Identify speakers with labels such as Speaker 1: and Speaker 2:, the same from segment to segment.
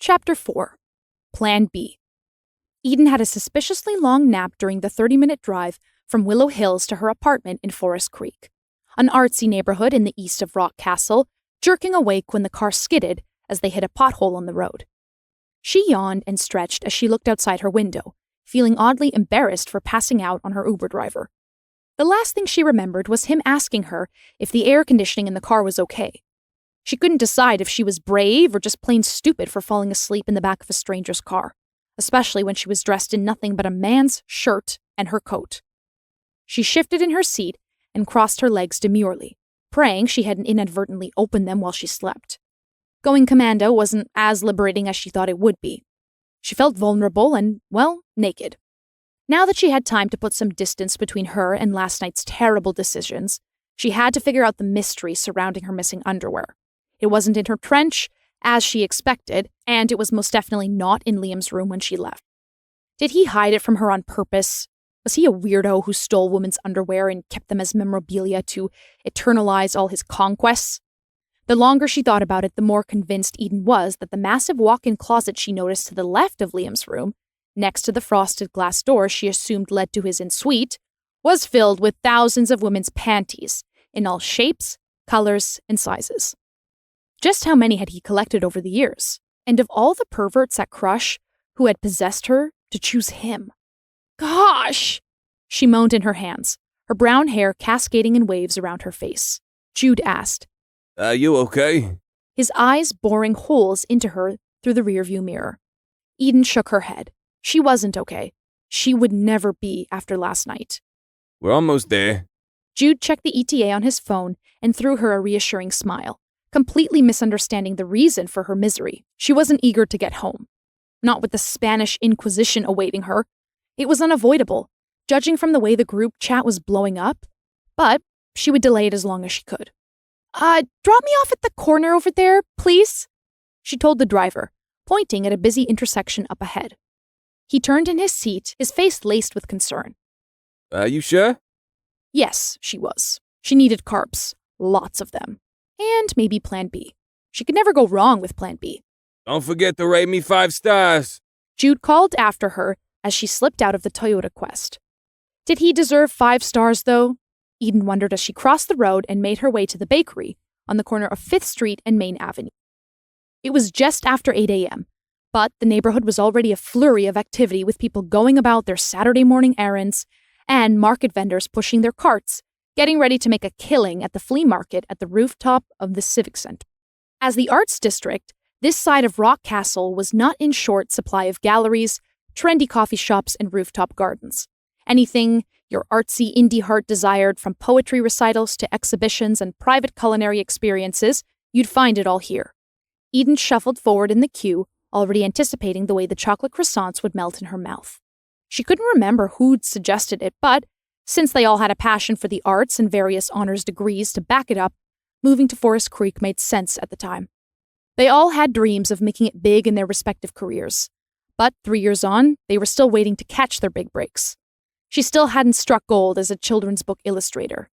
Speaker 1: Chapter 4. Plan B. Eden had a suspiciously long nap during the 30-minute drive from Willow Hills to her apartment in Forest Creek, an artsy neighborhood in the east of Rock Castle, jerking awake when the car skidded as they hit a pothole on the road. She yawned and stretched as she looked outside her window, feeling oddly embarrassed for passing out on her Uber driver. The last thing she remembered was him asking her if the air conditioning in the car was okay. She couldn't decide if she was brave or just plain stupid for falling asleep in the back of a stranger's car, especially when she was dressed in nothing but a man's shirt and her coat. She shifted in her seat and crossed her legs demurely, praying she hadn't inadvertently opened them while she slept. Going commando wasn't as liberating as she thought it would be. She felt vulnerable and, well, naked. Now that she had time to put some distance between her and last night's terrible decisions, she had to figure out the mystery surrounding her missing underwear. It wasn't in her trench, as she expected, and it was most definitely not in Liam's room when she left. Did he hide it from her on purpose? Was he a weirdo who stole women's underwear and kept them as memorabilia to eternalize all his conquests? The longer she thought about it, the more convinced Eden was that the massive walk-in closet she noticed to the left of Liam's room, next to the frosted glass door she assumed led to his ensuite, was filled with thousands of women's panties, in all shapes, colors, and sizes. Just how many had he collected over the years? And of all the perverts at Crush who had possessed her, to choose him. Gosh! She moaned in her hands, her brown hair cascading in waves around her face. Jude asked,
Speaker 2: You okay?
Speaker 1: His eyes boring holes into her through the rearview mirror. Eden shook her head. She wasn't okay. She would never be after last night.
Speaker 2: We're almost there.
Speaker 1: Jude checked the ETA on his phone and threw her a reassuring smile, completely misunderstanding the reason for her misery. She wasn't eager to get home. Not with the Spanish Inquisition awaiting her. It was unavoidable, judging from the way the group chat was blowing up, but she would delay it as long as she could. Drop me off at the corner over there, please, she told the driver, pointing at a busy intersection up ahead. He turned in his seat, his face laced with concern.
Speaker 2: You sure?
Speaker 1: Yes, she was. She needed carbs, lots of them, and maybe Plan B. She could never go wrong with Plan B.
Speaker 2: Don't forget to rate me 5 stars.
Speaker 1: Jude called after her as she slipped out of the Toyota Quest. Did he deserve 5 stars, though? Eden wondered as she crossed the road and made her way to the bakery on the corner of 5th Street and Main Avenue. It was just after 8 a.m., but the neighborhood was already a flurry of activity with people going about their Saturday morning errands and market vendors pushing their carts, getting ready to make a killing at the flea market at the rooftop of the Civic Center. As the Arts District, this side of Rock Castle was not in short supply of galleries, trendy coffee shops, and rooftop gardens. Anything your artsy indie heart desired, from poetry recitals to exhibitions and private culinary experiences, you'd find it all here. Eden shuffled forward in the queue, already anticipating the way the chocolate croissants would melt in her mouth. She couldn't remember who'd suggested it, but since they all had a passion for the arts and various honors degrees to back it up, moving to Forest Creek made sense at the time. They all had dreams of making it big in their respective careers. But 3 years on, they were still waiting to catch their big breaks. She still hadn't struck gold as a children's book illustrator.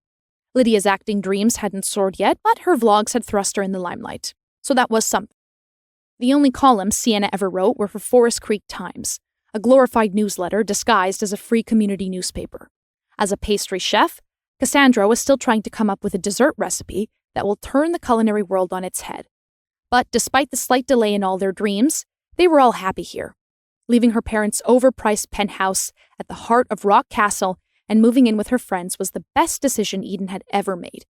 Speaker 1: Lydia's acting dreams hadn't soared yet, but her vlogs had thrust her in the limelight. So that was something. The only columns Sienna ever wrote were for Forest Creek Times, a glorified newsletter disguised as a free community newspaper. As a pastry chef, Cassandra was still trying to come up with a dessert recipe that will turn the culinary world on its head. But despite the slight delay in all their dreams, they were all happy here. Leaving her parents' overpriced penthouse at the heart of Rock Castle and moving in with her friends was the best decision Eden had ever made.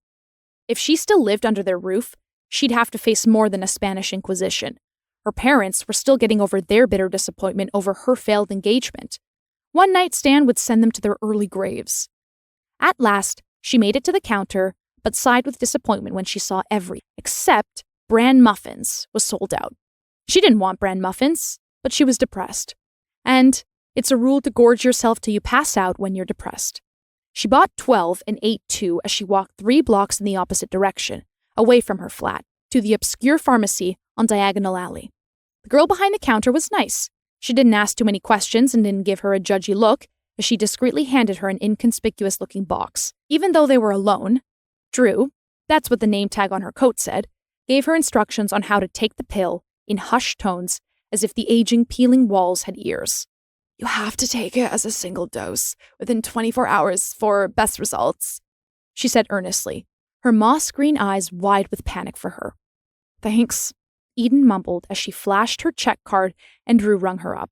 Speaker 1: If she still lived under their roof, she'd have to face more than a Spanish Inquisition. Her parents were still getting over their bitter disappointment over her failed engagement. One night stand would send them to their early graves. At last, she made it to the counter, but sighed with disappointment when she saw everything, except bran muffins, was sold out. She didn't want bran muffins, but she was depressed. And it's a rule to gorge yourself till you pass out when you're depressed. She bought 12 and ate 2 as she walked 3 blocks in the opposite direction, away from her flat, to the obscure pharmacy on Diagonal Alley. The girl behind the counter was nice. She didn't ask too many questions and didn't give her a judgy look as she discreetly handed her an inconspicuous-looking box. Even though they were alone, Drew, that's what the name tag on her coat said, gave her instructions on how to take the pill in hushed tones as if the aging, peeling walls had ears. You have to take it as a single dose within 24 hours for best results, she said earnestly, her moss-green eyes wide with panic for her. Thanks, Eden mumbled as she flashed her check card and Drew rung her up.